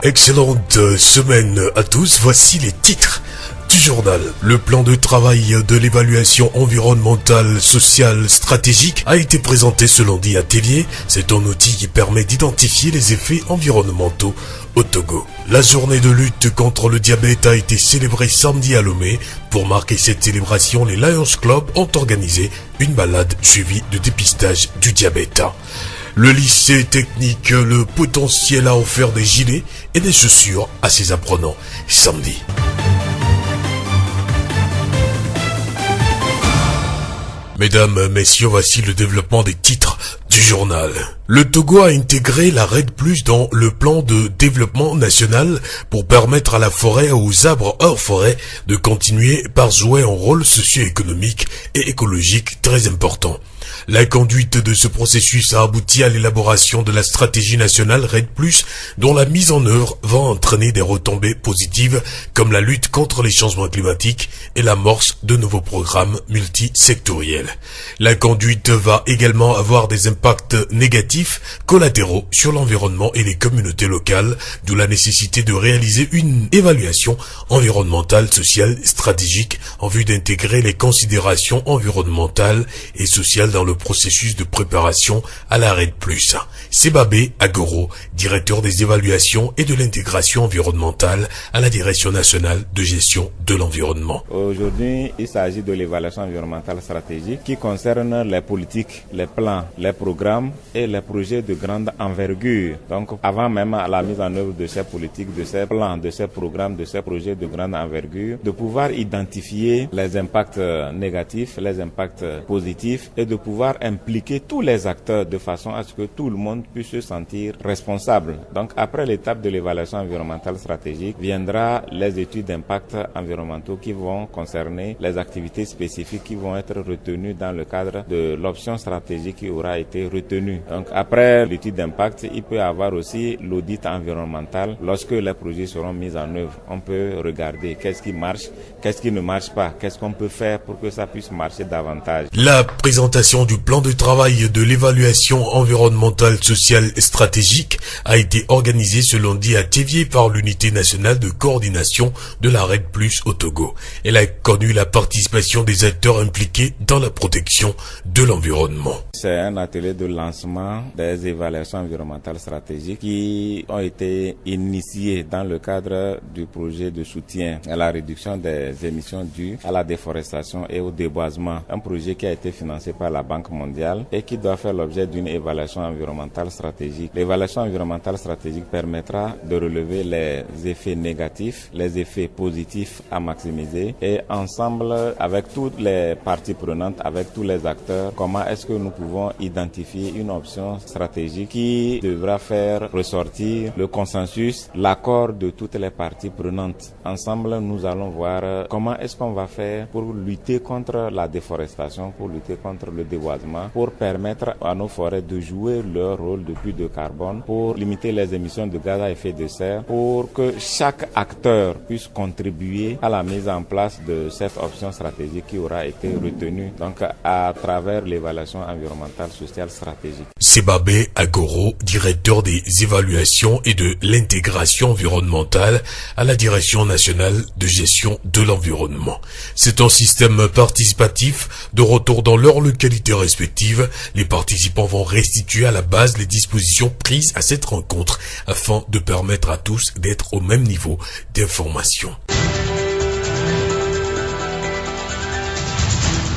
Excellente semaine à tous, voici les titres du journal. Le plan de travail de l'évaluation environnementale, sociale, stratégique a été présenté ce lundi à Tévié. C'est un outil qui permet d'identifier les effets environnementaux au Togo. La journée de lutte contre le diabète a été célébrée samedi à Lomé. Pour marquer cette célébration, les Lions Club ont organisé une balade suivie de dépistage du diabète. Le lycée technique Le Potentiel a offert des gilets et des chaussures à ses apprenants samedi. Mesdames, messieurs, voici le développement des titres du journal. Le Togo a intégré la RED+ dans le plan de développement national pour permettre à la forêt et aux arbres hors forêt de continuer par jouer un rôle socio-économique et écologique très important. La conduite de ce processus a abouti à l'élaboration de la stratégie nationale RED+, dont la mise en œuvre va entraîner des retombées positives comme la lutte contre les changements climatiques et l'amorce de nouveaux programmes multisectoriels. La conduite va également avoir des impacts négatifs collatéraux sur l'environnement et les communautés locales, d'où la nécessité de réaliser une évaluation environnementale, sociale, stratégique en vue d'intégrer les considérations environnementales et sociales dans le processus de préparation à la RED+. Sebabé Agoro, directeur des évaluations et de l'intégration environnementale à la Direction nationale de gestion de l'environnement. Aujourd'hui, il s'agit de l'évaluation environnementale stratégique qui concerne les politiques, les plans, les programmes et les projets de grande envergure. Donc, avant même la mise en œuvre de ces politiques, de ces plans, de ces programmes, de ces projets de grande envergure, de pouvoir identifier les impacts négatifs, les impacts positifs et de pouvoir impliquer tous les acteurs de façon à ce que tout le monde puisse se sentir responsable. Donc, après l'étape de l'évaluation environnementale stratégique, viendra les études d'impact environnementaux qui vont concerner les activités spécifiques qui vont être retenues dans le cadre de l'option stratégique qui aura été retenue. Donc, après l'étude d'impact, il peut y avoir aussi l'audit environnemental. Lorsque les projets seront mis en œuvre, on peut regarder qu'est-ce qui marche, qu'est-ce qui ne marche pas, qu'est-ce qu'on peut faire pour que ça puisse marcher davantage. La présentation du plan de travail de l'évaluation environnementale, sociale et stratégique a été organisée ce lundi à Tévié par l'unité nationale de coordination de la RED+ au Togo. Elle a connu la participation des acteurs impliqués dans la protection de l'environnement. C'est un atelier de lancement des évaluations environnementales stratégiques qui ont été initiées dans le cadre du projet de soutien à la réduction des émissions dues à la déforestation et au déboisement. Un projet qui a été financé par la Banque mondiale et qui doit faire l'objet d'une évaluation environnementale stratégique. L'évaluation environnementale stratégique permettra de relever les effets négatifs, les effets positifs à maximiser et ensemble avec toutes les parties prenantes, avec tous les acteurs, comment est-ce que nous pouvons identifier une option stratégique qui devra faire ressortir le consensus, l'accord de toutes les parties prenantes. Ensemble, nous allons voir comment est-ce qu'on va faire pour lutter contre la déforestation, pour lutter contre le déboisement, pour permettre à nos forêts de jouer leur rôle de puits de carbone, pour limiter les émissions de gaz à effet de serre, pour que chaque acteur puisse contribuer à la mise en place de cette option stratégique qui aura été retenue donc à travers l'évaluation environnementale, sociale, stratégique. Sebabé Agoro, directeur des évaluations et de l'intégration environnementale à la Direction nationale de gestion de l'environnement. C'est un système participatif de retour dans leur localité respective. Les participants vont restituer à la base les dispositions prises à cette rencontre afin de permettre à tous d'être au même niveau d'information.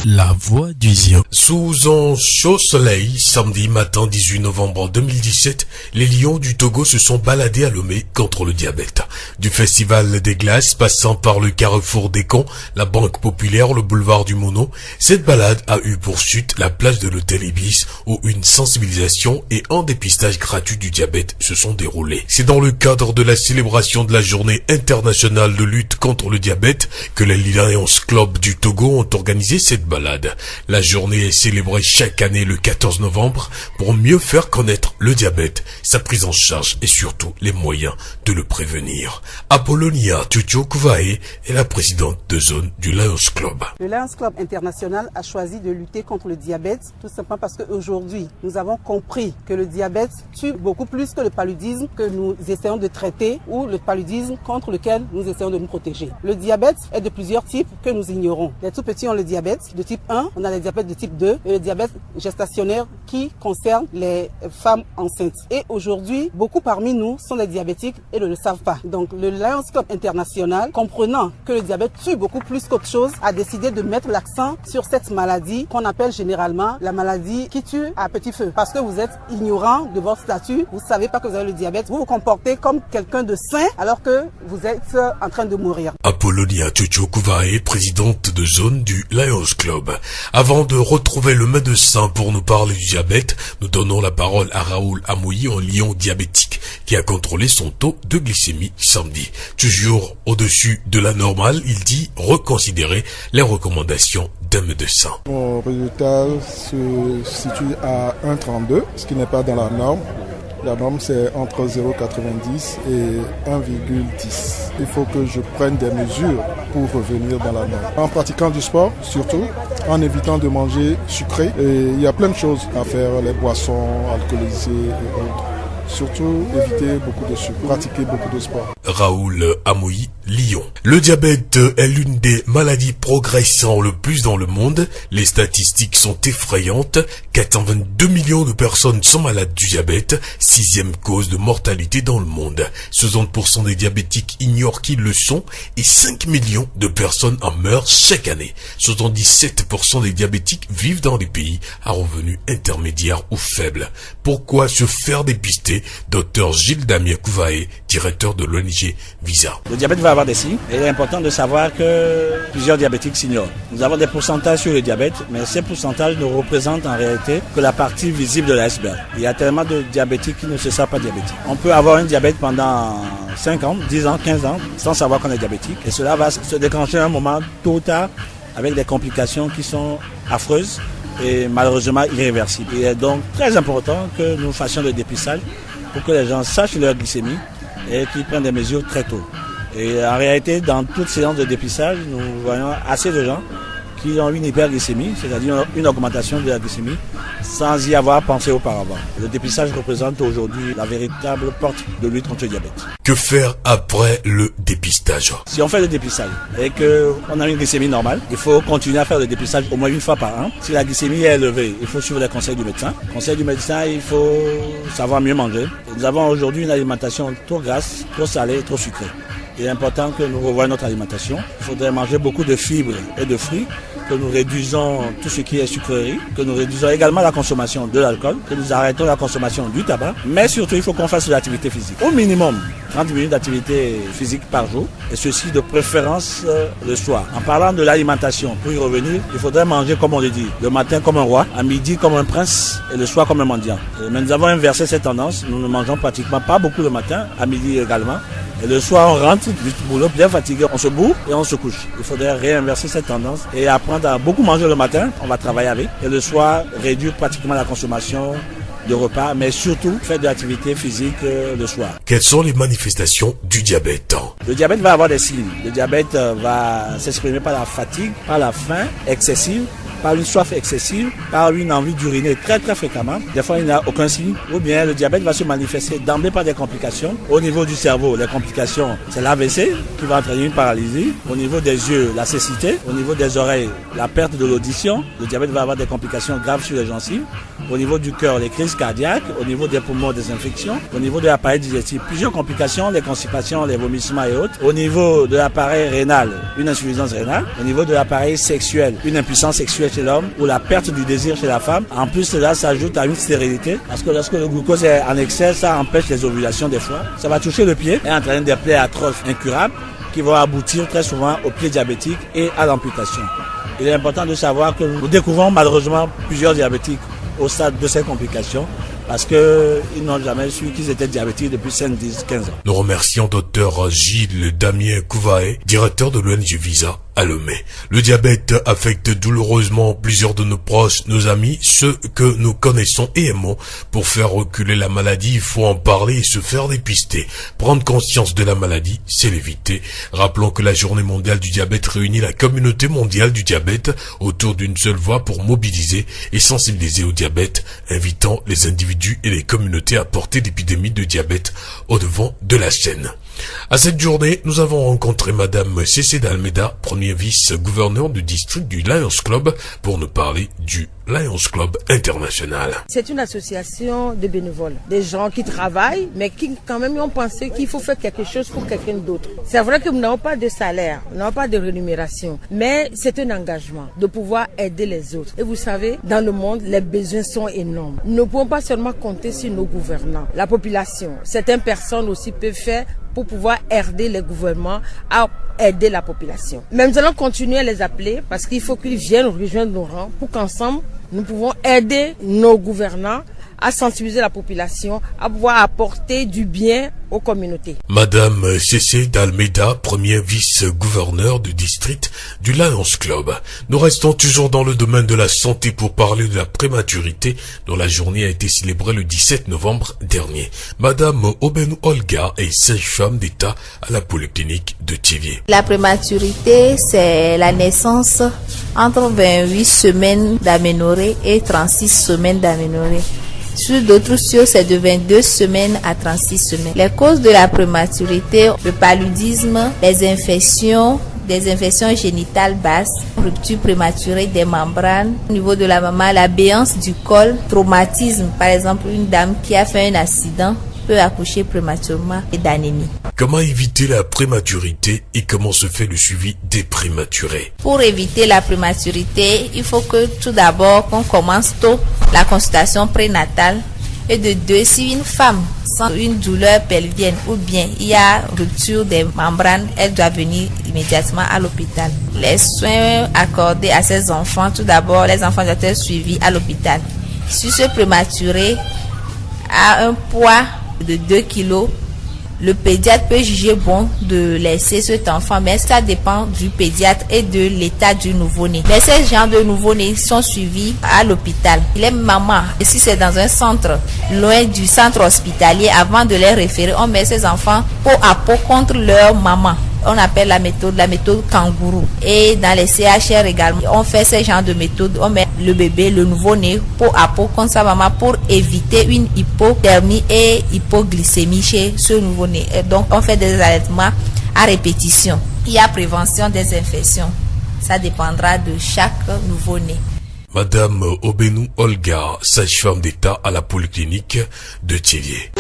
La voix du Zion. Sous un chaud soleil, samedi matin 18 novembre 2017, les lions du Togo se sont baladés à Lomé contre le diabète. Du festival des glaces, passant par le carrefour des Cons, la Banque Populaire, le boulevard du Mono, cette balade a eu pour chute la place de l'hôtel Ibis, où une sensibilisation et un dépistage gratuit du diabète se sont déroulés. C'est dans le cadre de la célébration de la journée internationale de lutte contre le diabète que les Lions Club du Togo ont organisé cette balade balade. La journée est célébrée chaque année le 14 novembre pour mieux faire connaître le diabète, sa prise en charge et surtout les moyens de le prévenir. Apollonia Tucho-Kuvae est la présidente de zone du Lions Club. Le Lions Club international a choisi de lutter contre le diabète tout simplement parce qu'aujourd'hui, nous avons compris que le diabète tue beaucoup plus que le paludisme que nous essayons de traiter ou le paludisme contre lequel nous essayons de nous protéger. Le diabète est de plusieurs types que nous ignorons. Les tout petits ont le diabète de type 1, on a le diabète de type 2 et le diabète gestationnaire qui concerne les femmes enceintes. Et aujourd'hui, beaucoup parmi nous sont des diabétiques et ne le savent pas. Donc le Lions Club international, comprenant que le diabète tue beaucoup plus qu'autre chose, a décidé de mettre l'accent sur cette maladie qu'on appelle généralement la maladie qui tue à petit feu. Parce que vous êtes ignorant de votre statut, vous ne savez pas que vous avez le diabète, vous vous comportez comme quelqu'un de sain alors que vous êtes en train de mourir. Apollonia Tucho-Kuvae, présidente de zone du Lions Club. Avant de retrouver le médecin pour nous parler du diabète, nous donnons la parole à Raoul Amoui, un lion diabétique qui a contrôlé son taux de glycémie samedi. Toujours au-dessus de la normale, il dit reconsidérer les recommandations d'un médecin. Mon résultat se situe à 1,32, ce qui n'est pas dans la norme. La norme, c'est entre 0,90 et 1,10. Il faut que je prenne des mesures pour revenir dans la norme. En pratiquant du sport, surtout, en évitant de manger sucré. Et il y a plein de choses à faire, les boissons alcoolisées et autres. Surtout, éviter beaucoup de sucre, pratiquer beaucoup de sport. Raoul Amoui, Lyon. Le diabète est l'une des maladies progressant le plus dans le monde. Les statistiques sont effrayantes. 422 millions de personnes sont malades du diabète, 6e cause de mortalité dans le monde. 60% des diabétiques ignorent qu'ils le sont et 5 millions de personnes en meurent chaque année. 77% des diabétiques vivent dans des pays à revenus intermédiaires ou faibles. Pourquoi se faire dépister? Dr Gilles Damien Kuvae, directeur de l'ONG Visa. Le diabète va avoir des signes et il est important de savoir que plusieurs diabétiques s'ignorent. Nous avons des pourcentages sur le diabète, mais ces pourcentages ne représentent en réalité que la partie visible de l'iceberg. Il y a tellement de diabétiques qui ne se savent pas diabétiques. On peut avoir un diabète pendant 5 ans, 10 ans, 15 ans sans savoir qu'on est diabétique et cela va se déclencher à un moment tôt ou tard avec des complications qui sont affreuses et malheureusement irréversibles. Il est donc très important que nous fassions le dépistage pour que les gens sachent leur glycémie et qu'ils prennent des mesures très tôt. Et en réalité, dans toute séance de dépistage, nous voyons assez de gens qui ont une hyperglycémie, c'est-à-dire une augmentation de la glycémie, sans y avoir pensé auparavant. Le dépistage représente aujourd'hui la véritable porte de lutte contre le diabète. Que faire après le dépistage? Si on fait le dépistage et qu'on a une glycémie normale, il faut continuer à faire le dépistage au moins une fois par an. Si la glycémie est élevée, il faut suivre les conseils du médecin. Conseil du médecin, il faut savoir mieux manger. Nous avons aujourd'hui une alimentation trop grasse, trop salée, trop sucrée. Il est important que nous revoyions notre alimentation. Il faudrait manger beaucoup de fibres et de fruits, que nous réduisons tout ce qui est sucrerie, que nous réduisons également la consommation de l'alcool, que nous arrêtons la consommation du tabac. Mais surtout, il faut qu'on fasse de l'activité physique. Au minimum, 30 minutes d'activité physique par jour, et ceci de préférence le soir. En parlant de l'alimentation, pour y revenir, il faudrait manger comme on le dit, le matin comme un roi, à midi comme un prince, et le soir comme un mendiant. Mais nous avons inversé cette tendance, nous ne mangeons pratiquement pas beaucoup le matin, à midi également. Et le soir, on rentre du boulot bien fatigué, on se bourre et on se couche. Il faudrait réinverser cette tendance et apprendre à beaucoup manger le matin, on va travailler avec. Et le soir, réduire pratiquement la consommation de repas, mais surtout faire de l'activité physique le soir. Quelles sont les manifestations du diabète? Le diabète va avoir des signes. Le diabète va s'exprimer par la fatigue, par la faim excessive, par une soif excessive, par une envie d'uriner très très fréquemment. Des fois, il n'y a aucun signe. Ou bien le diabète va se manifester d'emblée par des complications. Au niveau du cerveau, les complications, c'est l'AVC qui va entraîner une paralysie. Au niveau des yeux, la cécité. Au niveau des oreilles, la perte de l'audition. Le diabète va avoir des complications graves sur les gencives. Au niveau du cœur, les crises cardiaques. Au niveau des poumons, des infections. Au niveau de l'appareil digestif, plusieurs complications, les constipations, les vomissements et autres. Au niveau de l'appareil rénal, une insuffisance rénale. Au niveau de l'appareil sexuel, une impuissance sexuelle chez l'homme ou la perte du désir chez la femme. En plus, cela s'ajoute à une stérilité parce que lorsque le glucose est en excès, ça empêche les ovulations des fois. Ça va toucher le pied et entraîner des plaies atroces, incurables, qui vont aboutir très souvent au pied diabétique et à l'amputation. Il est important de savoir que nous découvrons malheureusement plusieurs diabétiques au stade de ces complications parce qu'ils n'ont jamais su qu'ils étaient diabétiques depuis 5, 10, 15 ans. Nous remercions Dr Gilles Damien Kuvae, directeur de l'ONG Visa à Lomé. Le diabète affecte douloureusement plusieurs de nos proches, nos amis, ceux que nous connaissons et aimons. Pour faire reculer la maladie, il faut en parler et se faire dépister. Prendre conscience de la maladie, c'est l'éviter. Rappelons que la journée mondiale du diabète réunit la communauté mondiale du diabète autour d'une seule voie pour mobiliser et sensibiliser au diabète, invitant les individus et les communautés à porter l'épidémie de diabète au devant de la scène. À cette journée, nous avons rencontré Madame Cécé d'Almeida, premier vice-gouverneur du district du Lions Club, pour nous parler du Lions Club International. C'est une association de bénévoles, des gens qui travaillent, mais qui quand même ont pensé qu'il faut faire quelque chose pour quelqu'un d'autre. C'est vrai que nous n'avons pas de salaire, nous n'avons pas de rémunération, mais c'est un engagement de pouvoir aider les autres. Et vous savez, dans le monde, les besoins sont énormes. Nous ne pouvons pas seulement compter sur nos gouvernants, la population. Certaines personnes aussi peuvent faire pour pouvoir aider les gouvernements à aider la population. Mais nous allons continuer à les appeler parce qu'il faut qu'ils viennent rejoindre nos rangs pour qu'ensemble, nous pouvons aider nos gouvernants à sensibiliser la population, à pouvoir apporter du bien aux communautés. Madame Cécé d'Almeida, premier vice-gouverneur du district du Lions Club. Nous restons toujours dans le domaine de la santé pour parler de la prématurité dont la journée a été célébrée le 17 novembre dernier. Madame Obenou Olga est sage-femme d'État à la polyclinique de Thiviers. La prématurité, c'est la naissance entre 28 semaines d'aménorrhée et 36 semaines d'aménorrhée. Sur d'autres cieux, c'est de 22 semaines à 36 semaines. Les causes de la prématurité, le paludisme, les infections, des infections génitales basses, rupture prématurée des membranes, au niveau de la maman, la béance du col, traumatisme, par exemple une dame qui a fait un accident peut accoucher prématurément et d'anémie. Comment éviter la prématurité et comment se fait le suivi des prématurés? Pour éviter la prématurité, il faut que tout d'abord qu'on commence tôt la consultation prénatale. Et de deux, si une femme sent une douleur pelvienne ou bien il y a rupture des membranes, elle doit venir immédiatement à l'hôpital. Les soins accordés à ces enfants, tout d'abord, les enfants doivent être suivis à l'hôpital. Si ce prématuré a un poids de 2 kilos, le pédiatre peut juger bon de laisser cet enfant, mais ça dépend du pédiatre et de l'état du nouveau-né. Mais ces gens de nouveau-nés sont suivis à l'hôpital. Les mamans, et si c'est dans un centre, loin du centre hospitalier, avant de les référer, on met ces enfants peau à peau contre leur maman. On appelle la méthode kangourou. Et dans les CHR également, on fait ce genre de méthode. On met le bébé, le nouveau-né, peau à peau contre sa maman pour éviter une hypothermie et hypoglycémie chez ce nouveau-né. Et donc, on fait des allaitements à répétition. Il y a prévention des infections. Ça dépendra de chaque nouveau-né. Madame Obenou Olga, sage-femme d'État à la polyclinique de Thiviers.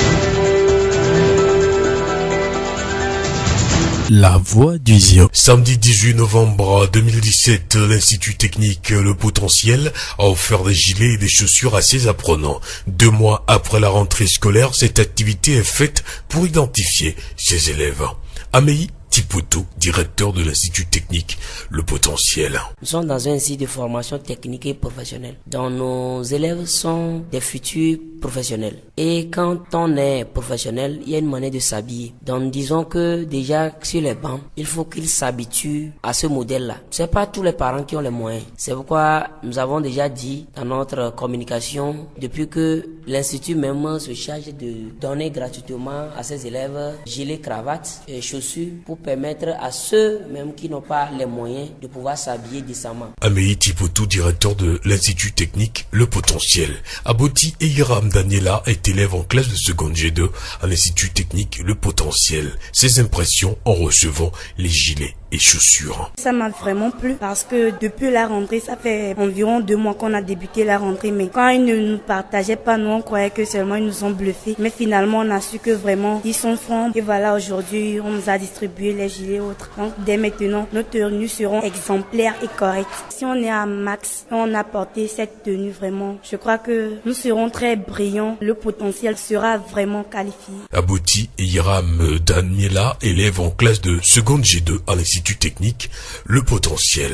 La voix du Zion. Samedi 18 novembre 2017, l'Institut technique Le Potentiel a offert des gilets et des chaussures à ses apprenants. 2 mois après la rentrée scolaire, cette activité est faite pour identifier ses élèves. Amélie Tipoto, directeur de l'Institut technique Le Potentiel. Nous sommes dans un site de formation technique et professionnelle, dont nos élèves sont des futurs professionnels. Et quand on est professionnel, il y a une manière de s'habiller. Donc disons que déjà sur les bancs, il faut qu'ils s'habituent à ce modèle-là. C'est pas tous les parents qui ont les moyens. C'est pourquoi nous avons déjà dit dans notre communication, depuis que l'Institut même se charge de donner gratuitement à ses élèves gilets, cravates et chaussures pour permettre à ceux même qui n'ont pas les moyens de pouvoir s'habiller décemment. Amélie Tipoto, directeur de l'Institut technique Le Potentiel. Aboti et Hiram Daniela est élève en classe de seconde G2 à l'Institut technique Le Potentiel. Ses impressions en recevant les gilets et chaussures. Ça m'a vraiment plu parce que depuis la rentrée, ça fait environ 2 mois qu'on a débuté la rentrée. Mais quand ils ne nous partageaient pas, nous on croyait que seulement ils nous ont bluffés. Mais finalement, on a su que vraiment, ils sont francs. Et voilà, aujourd'hui, on nous a distribué les gilets autres. Donc dès maintenant, nos tenues seront exemplaires et correctes. Si on est à max, on a porté cette tenue vraiment, je crois que nous serons très brillants. Le potentiel sera vraiment qualifié. Aboti et Hiram Daniela, élève en classe de seconde G2 à l'Institut technique Le Potentiel.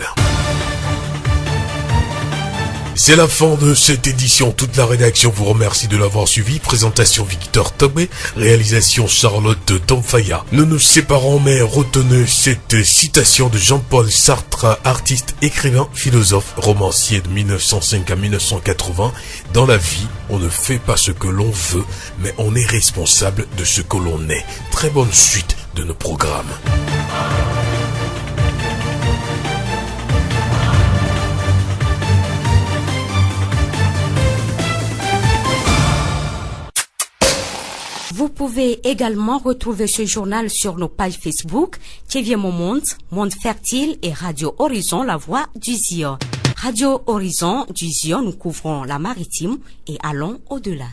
C'est la fin de cette édition. Toute la rédaction vous remercie de l'avoir suivi. Présentation Victor Tobé, réalisation Charlotte Tomfaya. Nous nous séparons, mais retenez cette citation de Jean-Paul Sartre, artiste, écrivain, philosophe, romancier de 1905 à 1980. Dans la vie, on ne fait pas ce que l'on veut, mais on est responsable de ce que l'on est. Très bonne suite de nos programmes. Vous pouvez également retrouver ce journal sur nos pages Facebook, TV Mon Monde, Monde Fertile et Radio Horizon, la voix du Zion. Radio Horizon du Zion, nous couvrons la maritime et allons au-delà.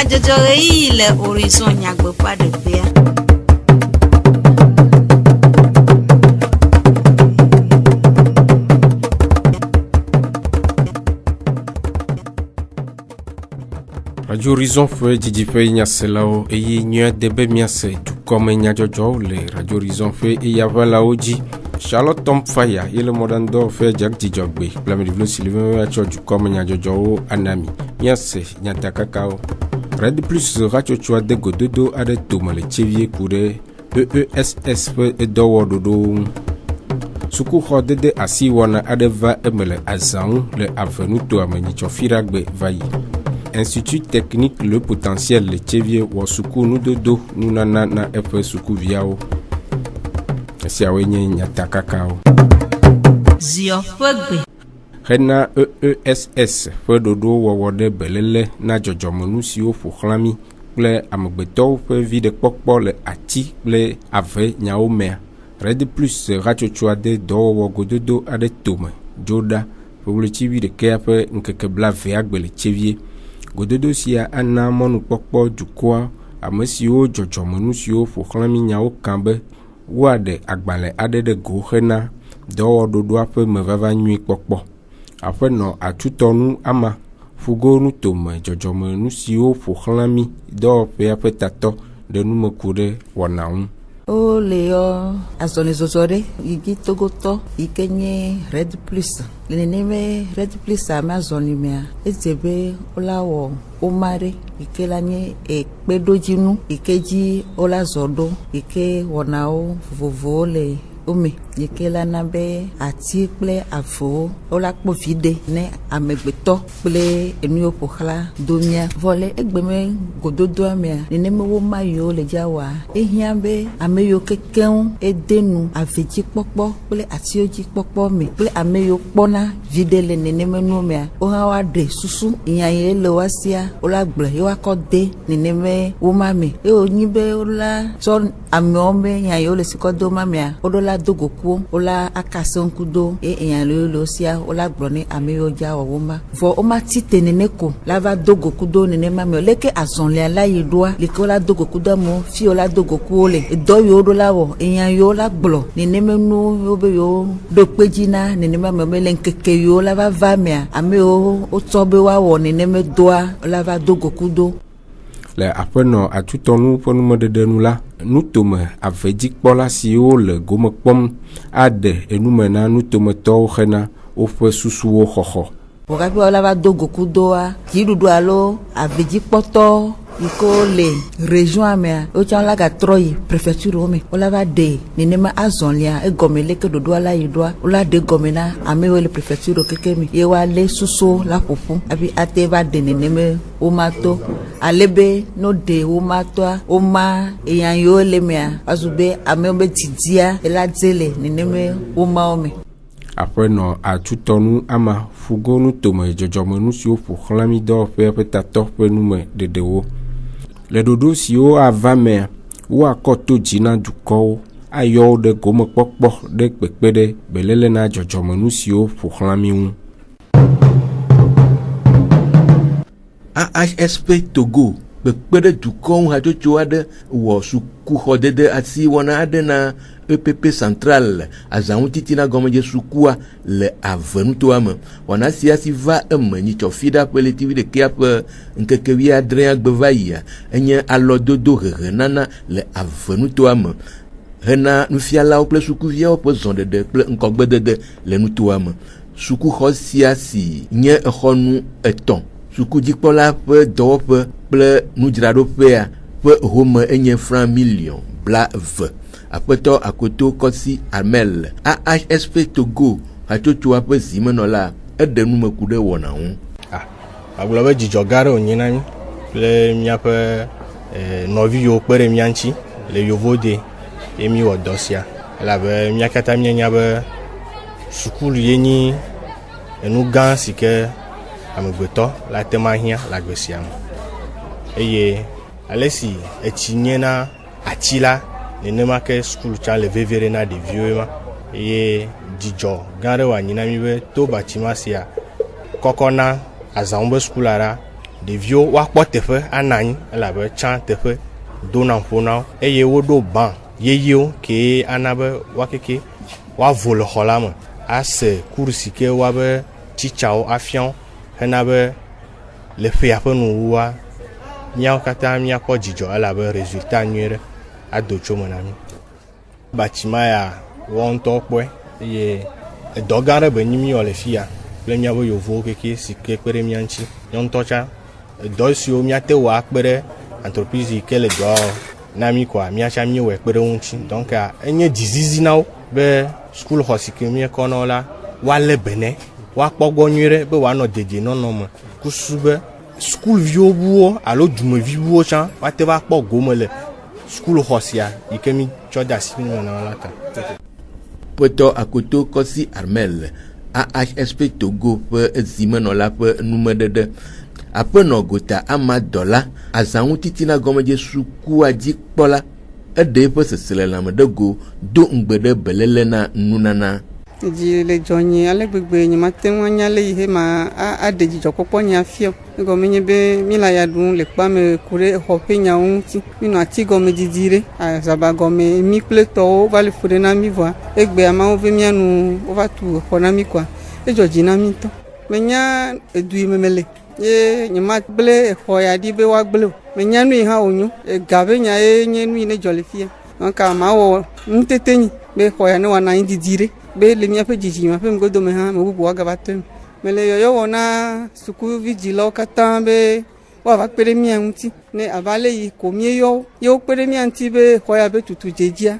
Le horizon n'y pas de paix. Radio Horizon fait Djidipe Nyaselao et Ynya Debe Miase, tout comme Nyajojo, le Radio Horizon fait et Yavala Oji, Charlotte Tomfaya, et le Modando fait Jack Djogbe, Plamedivlo Sylvain, du comme Nyajojo, Anami, Miase, Nyatakakao. Red Plus, Radio Chua de Gododo, Adetom, le Chevier Koure, EESS et Dowo Dodo. Suku Hodede Asiwana Adeva Emele Azan, le Avenue Toamenicho Firagbe Vayi. Institut technique le potentiel le Chevier Wasuku Nudodo Nunana na Efe Suku Viao. Siawenye Nyatakakao. Zio Fogbe. Rena EESS Fedodo Wawode Belele na Jojomonu Sio Fukhlami ple Ambeto fe vide Pokpo le Ati ple Ave Nyaomea. Red Plus Radio Chuade Do Wagododo Ade Tome Joda pour le Chivi de Keape Nkekebla Veagbe le Chevier. Gododo sia ana monu pokpo dukwa amesio jojomonu sio fukhlami nyao kambe wade agbale ade de gohena do dodo ape mevava nyui pokpo ape no atutonu ama fugonu tome jojomonu sio fukhlami do pe ape tato de numekure wanaun. O leo azonezozore igi togoto ikenye Red Plus leneme Red Plus amazonimea ezebe olawo omare ikelanye ekpedojinu ikeji olazodo ike wonao vovo le ome yekela nabe ati kple afo ola kpo vide ne amegbeto kple enio pokhla domia vole egbeme gododo amia neneme wo mayo le jawa ehiabe ameyo kekeu edenu aveji popo kple ati oji popo me kple ameyo kpona vide le neneme nu mea o ha wa de susu iyaye le wasia ola gble yo akode neneme wo mame e onyibe ola so ameombe yayo le sikodo mamea odola dogoku ola akasonkudo eyanlo sia ola gbone ameyo ja woma vo oma tite neneko lava dogokudo nenema me leke azonle ala yidoa leke ola dogokudo mo fi ola dogoku ole edoyo odolawo eyanyo la gblo nenemenu obeyo dopejina nenema me lenkeke yo lava vamia ameyo otobe wawo neneme doa lava dogokudo le apeno atutonu ponu modedenu la nutome avedik pola siwo le gomekpom ade enumena nutome to khena ofe susuwo xoxo Bogabi wala va dogoku doa kidudu alo avedik poto iko le région amea o chan la ga troy préfecture ome ola va de nenema azonlia e gomele ke dodo ala yidwa ola de gomena amewe le préfecture kekemi ye wa le suso la popu abi ate va de neneme o mato alebe no de o mato o ma eyan yo le mea azube amebe tidia ela zele neneme o maome après no atutonu ama fugonu tome jojomenu si o fukhlami do fe petato pe nume dedewo le dodo si o avame ou akoto jina duko ayo de gomo pokpo de pepede belele na jojomenu si o fukhlami un AHSP Togo pepede duko hajocho ade wo suku hodede asi wona ade na EPP central azan titina gomeje sukua le avenu to am wana siasi va emni chofida peletivi de kiap nkeke wi adren agbevaya enye alododo nana le avenu to am hena nufialawo kple sukuviawo ƒe zɔɖeɖe kple ŋkɔgbedede le nutoa me. Sukuxɔ sia si nye exɔnu 3. Sukudzikpɔla ƒe dɔwɔƒe kple nudzraɖoƒea ƒe home enye franc million 20. Aƒetɔ Akoto Kosi Armel AHSP Togo hatsotsoa ƒe zimenɔla eɖe numeku ɖe wɔna ŋu. Agblɔ be dzidzɔ gã aɖe wònye na mí kple míaƒe nɔvi yiwo kpe ɖe mía ŋuti le Yovode ye mí wɔ dɔ sia elabe mía katã míenya be sukulu ye nyi enu gã si ke amegbetɔ la te ma hiã le agbe sia me eye ale si etsi nye na ati la nenema ke sukulu tsã le vevie ɖe na ɖeviwo ma eye dzidzɔ gã aɖe wòanyi na mí be to batima sia kɔkɔ na azãwo be sukula ɖa ɖeviwo woakpɔ teƒe ana anyi elabe tsã teƒe dona ƒo na wo eye woɖo ban yeyewo ke ana be woakeke woavo le xɔ la me ase kuru si ke woabe titsawo afia wo hena be le ƒea ƒe nuwua míawo katã míakpɔ dzidzɔ elabe résultat nyui ɖe ado tso me na mí. Batima ya woawo ŋutɔ kpɔe eye edɔ gã aɖe be nyi mí wɔ le fia kple míabe yevuwo keke si ke kpe ɖe mía ŋuti. Míawo ŋutɔ tsã dɔ siwo míate wɔ akpe ɖe entreprise yi ke le dɔa na mí koa míatsã míewɔe kpe ɖe ŋuti. Donc enye dzizizi na wo be sukulxɔ si ke míekɔ na wo la woalé bene woakpɔ gbɔ nyui ɖe be woanɔ dedienɔnɔ me kusu be sukulviwo buwo alo dumevi buwo tsã woate va kpɔ gome le sukulxɔ sia yi ke mí tsɔ de asi me na la ta. Aƒetɔ Akoto Kosi Armel AHSP Togo ƒe zimenɔla ƒe numeɖeɖe. Aƒenɔ Gota Amadɔla azãŋutitina gɔmedze sukua dzikpɔla eɖe eƒe seselelãme ɖe go do ŋugbe ɖe beléle na nunana. Dzi le dzɔnye ale gbegbe nye mate ŋu anya le yi he ma aɖe dzidzɔkpɔkpɔ nye afia egɔme nye be mí le ya ɖum le kpa me ku ɖe exɔ ƒe nyawo ŋuti mínɔ ati gɔme didi ɖe azaba gɔme mí kple tɔwo va le ƒo ɖe na mí vɔa egbe amawo be míanu wova tu exɔ na mí koa edzɔ dzi na mí ŋutɔ menya edu yi me mele ye nye ma gble exɔ ya ɖi be woagble o menya nu yi hã wònyo ega be nya ye nye nu yi ne dzɔ le fia donc mawɔ nutete nyi be xɔ ya ne woana anyi didi ɖe be le míaƒe dzidzime ƒe ŋgodome hã me bubu woagava to eme mele yɔyɔ wɔ na sukuvi dzilawo katã be woava kpe ɖe mía ŋuti ne ava le yi ko míeyɔ ye wokpe ɖe mía ŋuti be xɔ ya be tutu dzedzia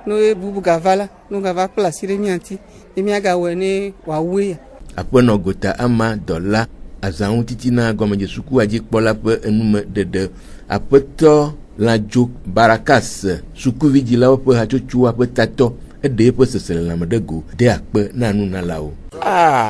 ne bubu gava la ne wogava kpla asi ɖe mía ŋuti ye míagawɔe ne wòawue ya. Aƒenɔ Gota Amadɔla azãŋutitina gɔmedze sukua dzikpɔla ƒe enumeɖeɖe. Aƒetɔ Ladzo Barakas sukuvi dzilawo ƒe hatsotsoa ƒe tatɔ eɖe eƒe seselelãme ɖe go de akpe na nunalawo.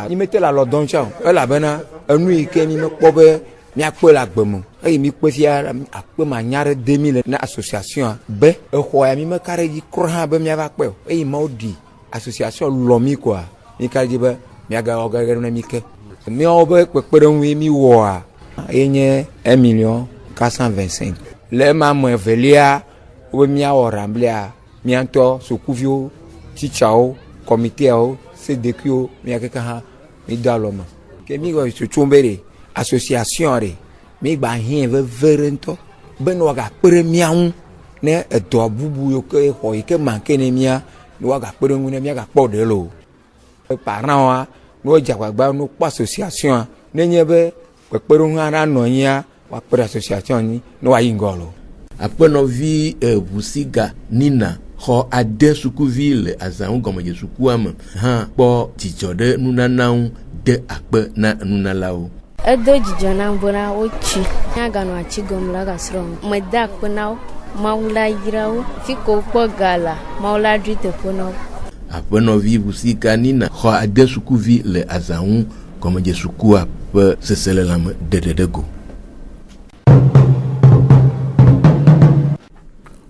Nyí mete le alɔ dɔm tsã o elabena enu yi ke mí mekpɔ be míakpe le agbe me eye mí kpe fia akpe manya ɖe de mí le na association be exɔ ya mí meka ɖe dzi krɔ hã be míava kpe o eye Mawu ɖi association lɔ mí koa mí ka dzi be míagawɔ ge ɖe na mí ke míawo be kpekpeɖeŋu yi mí wɔa eye nye 1,425,000 le ema me evelia wo míawɔ ramblia míantɔ sukuviwo titsawo kɔmiteawo sedekiwo míakeke hã mí do alɔ me ke mí wɔ tsotso be ɖe association ɖe mí gba hiẽ veve ɖe ŋutɔ be ne woagakpe ɖe mía ŋu ne edɔ bubu yiwo ke xɔ yi ke manke ne mía ne woagakpe ɖe ŋu ne míagakpɔ ɖe le o parentwoa ne wodze agbagba ne wokpɔ association nenye be kpekpeɖeŋu hã anɔ anyia woakpe ɖe association nyi ne woayi ŋgɔ lo. Aƒenɔvi Ʋusiga Nina xɔ ade sukuvi le azãŋu gɔmedze sukua me hã kpɔ dzidzɔ ɖe nunana ŋu de akpe na nunalawo. Edo dzidzɔ na bona wotsi míaganɔ ati gɔme la gasrɔ̃ mede akpe na wo Mawu la yra wo fi ko wokpɔ ga la Mawu la ɖoe teƒe na wo. Aƒenɔvi Ʋusiga Nina xɔ ade sukuvi le azãŋu gɔmedze sukua ƒe seselelãme ɖeɖe ɖe go.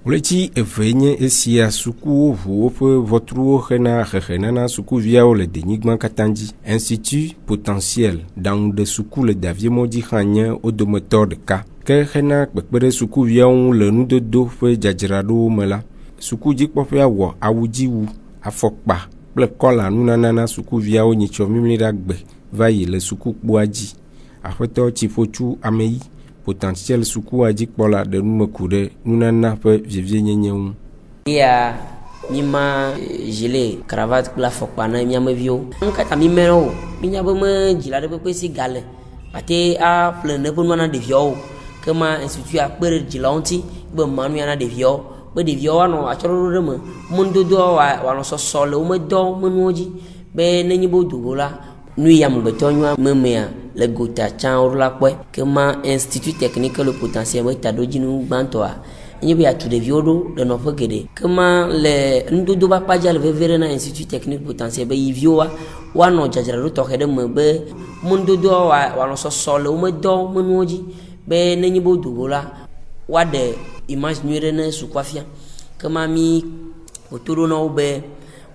Wòletsi eve nye esia sukuwo ʋu woƒe ʋɔtruwo hena xexenana sukuviawo le denyigba katã dzi. Institut Potentiel ɖaŋu ɖe suku le Daviemɔ dzi hã nye wo dometɔ ɖeka. Ke hena kpekpe ɖe sukuviawo ŋu le nudodo ƒe dzadzraɖowo me la, sukudzikpɔƒea wɔ awudziwu, afɔkpa kple kɔla nunana na sukuviawo nyitsɔ mimli ɖe agbe va yi le sukukpoa dzi. Aƒetɔ Tsiƒotsu Ameyi Potentiel sukua dzikpɔla ɖe numeku ɖe nunana ƒe vievie nyenye ŋu. Il y a mima gilet cravate kple afɔkpa na miameviwo nkata mi mɛ o minya be me dzila ɖe ƒe si gale ate aƒle ne ƒe nua na ɖeviawo ke ma institut akpe ɖe dzilawo ŋuti be manu ya na ɖeviawo be ɖeviawo anɔ atsɔɖoɖo ɖe me mɔdodoa woanɔ sɔsɔ le wo medɔ menuwo dzi be nenye be wodogo la nu yi amegbetɔ nyua memea le gota tsã wo la kpɔe ke ma institut technique le potentiel be taɖodzinu gbãtɔa nye be atu ɖeviwo ɖo le nɔƒe geɖe ke ma le nudodo ƒe akpadza le veve ɖe na institut technique potentiel be yiviwoa woanɔ dzadzraɖo tɔxɛ ɖe me be mɔdodoa woanɔ sɔsɔ le wo medɔ menuwo dzi be nenye be wodogo la woaɖe image nyui ɖe ne sukua fia ke ma mi woto ɖo na wo be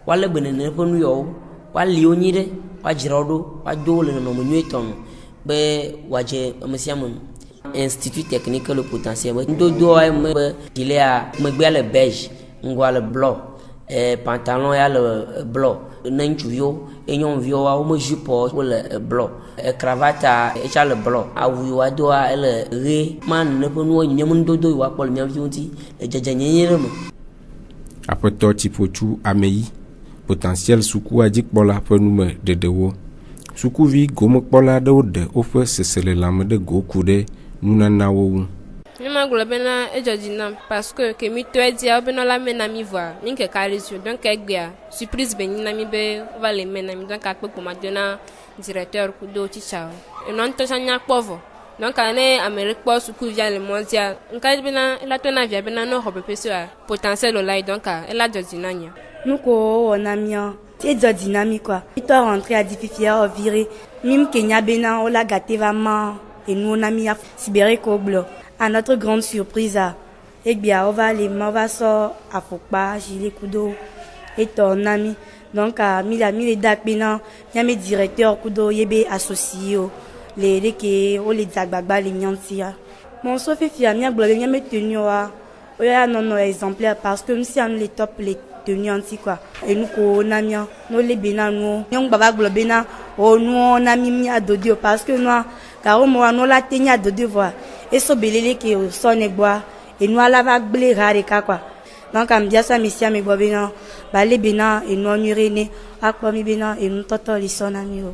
woalé gbenene ƒe nuyawo woali wo nyi ɖe woadzra wo ɖo woado wo le nɔnɔme nyuietɔ me be woadze ame sia ame institut technique le potentiel be nudodoa me be gilet megbea le beige ŋgɔa le blɔ pantalon ya le blɔ ne ŋutsuviwo nyɔnuviwo wome jupe wole blɔ cravata etsa le blɔ awu yi woadoa ele ɣe ma nene ƒe nuwo nye nudodo yi woakpɔ le miaviwo ŋuti le dzedzenyenye ɖe me. Aƒetɔ Tsipotsu Ameyi potentiel sukua dzikpɔla ƒe nume ɖeɖewo sukuvi gomekpɔla aɖewo ɖe woƒe seselelãme ɖe go ku ɖe nunanawo ŋu. Mima gblɔ bena edzɔdzi nam parce que ke mi tɔe dzia bena la mɛ na mi voa mi ke karisio donc egbea surprise be nyi na mi be va le mɛ na mi donc akpe kpɔ ma do na directeur kudo teacher enɔ ŋutɔ tsã nya kpɔ vɔ donc ne ame ɖe kpɔ sukuvia le mɔ dzia nka bena ela to na via bena ne xɔ pepe soa potentiel le la donc ela dzɔdzi na nya nuko wɔ na mia ti dzɔdzi na mi quoi mi tɔ rentrer à difficile o virer mim ke nya bena o la gâté vraiment et nous on a mis à Sibérie ko bleu. À notre grande surprise, on va sortir à Fokpa, gilet kudo et ton ami. Donc, mi les dates bena, y a mes directeurs kudo yebe associés, les zagbagba les nyantia. Mon sauf est fier, mia globe, mia mes tenues non exemplaires parce que si on les top les tenues anti quoi. Et nous qu'on a mis, nous les bena nous, nous baba globe bena, nous on a mis mia dodio parce que nous car on nous la tenia de devoir. Et so belele ke o sonne bois et nous ala va blé rare quoi donc am dia sa misia me bobena ba le bena et non urene akwa mi bena et nous toto li sonami o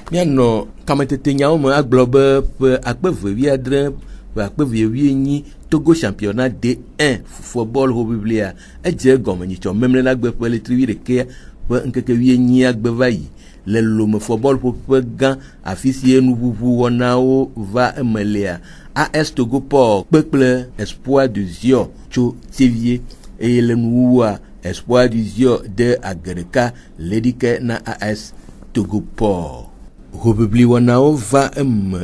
miano kamatete nyao me aglobe pe akpe vewi adre pe akpe vewi nyi Togo championnat D1 football ho biblia edje gomenyi cho memle na gbe pe le triwi de ke pe nkeke wi nyi agbe vai le lome football pour gan affiché nous vous va emelia AS Togo Port peuple espoir du Zio cho Tivier et le noua espoir du Zio de Agreka l'édiqué na AS Togo Port Republi wanao va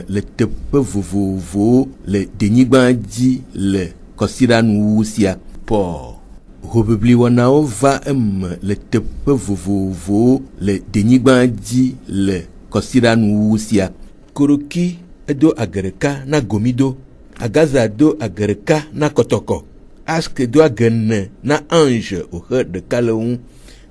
le tepe vovo le denigbanji le kosira nuusia Port Republi wanao va le tepe vovo le denigbanji le kosira nuusia Koroki edo Agreka na Gomido Agaza do Agreka na Kotoko Aske do Agene na Ange au cœur de Kaleon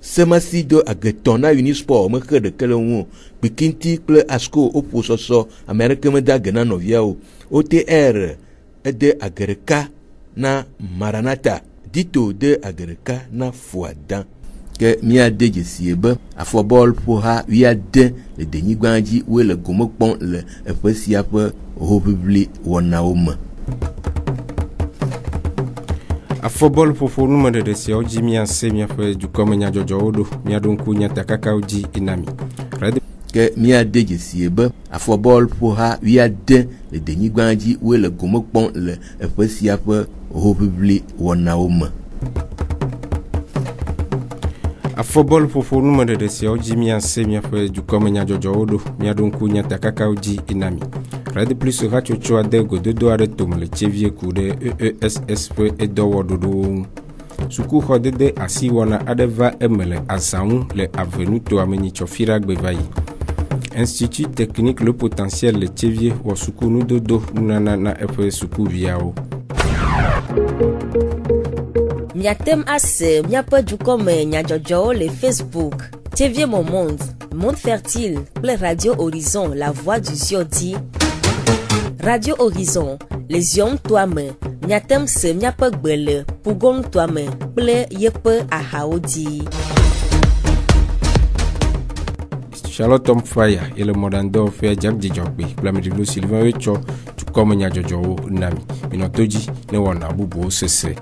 Semasi do Ageton na Unisport au cœur de Kaleon Bikinti ple Asko au pososo Amerika me da Gena noviao OTR ede Agreka na Maranata Dito de Agreka na Fouadan que mia de jesiebe a football pour ha wia de le denyi gbanji ou le gomokpon le epesia pe Republi wonaoma a football pour nous de sia oji mia se mia fe du komenya jojo odo mia donku nya takaka oji inami que mia de jesiebe a football pour ha wia de le denyi gbanji ou le gomokpon le epesia pe Republi wonaoma a football pour nous de sia oji mia se mia fe du komenya jojo odo mia donku nya takaka oji inami Radio Plus Radio Choa de Gododo Aretom le Chevie Kude EESSP et Dowododo Suku Hodede Asiwana Adeva Emele Asaun le Avenue Toameni Chofira Gbevayi Institut Technique Le Potentiel le Chevie ou Suku Nudodo Nunana na Efe Suku Viao Miatem Ase Miapa du Comme Nyajojo le Facebook Chevie Mon Monde Fertile le Radio Horizon La Voix du Ziodi Radio Horizon, les hommes toi-même, miatem se miaƒe gbe le pugontoa me kple yeƒe ahawo dzi. Charlotte Fire et le modando fait Jack Djokbe, Plamidilo Sylvain Wecho, tu comme Nyajojou Nami, Minotoji, ne wana bubu sese.